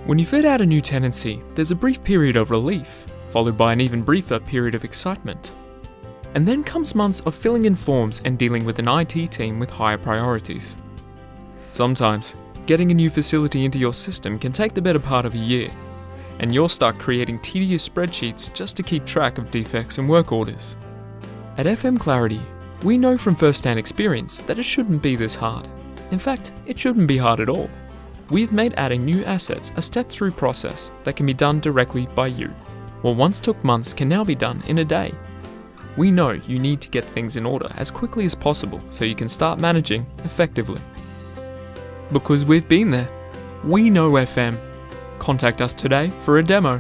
When you fit out a new tenancy, there's a brief period of relief, followed by an even briefer period of excitement. And then comes months of filling in forms and dealing with an IT team with higher priorities. Sometimes, getting a new facility into your system can take the better part of a year, and you'll start creating tedious spreadsheets just to keep track of defects and work orders. At FM Clarity, we know from first-hand experience that it shouldn't be this hard. In fact, it shouldn't be hard at all. We've made adding new assets a step-through process that can be done directly by you. What once took months can now be done in a day. We know you need to get things in order as quickly as possible so you can start managing effectively. Because we've been there. We know FM. Contact us today for a demo.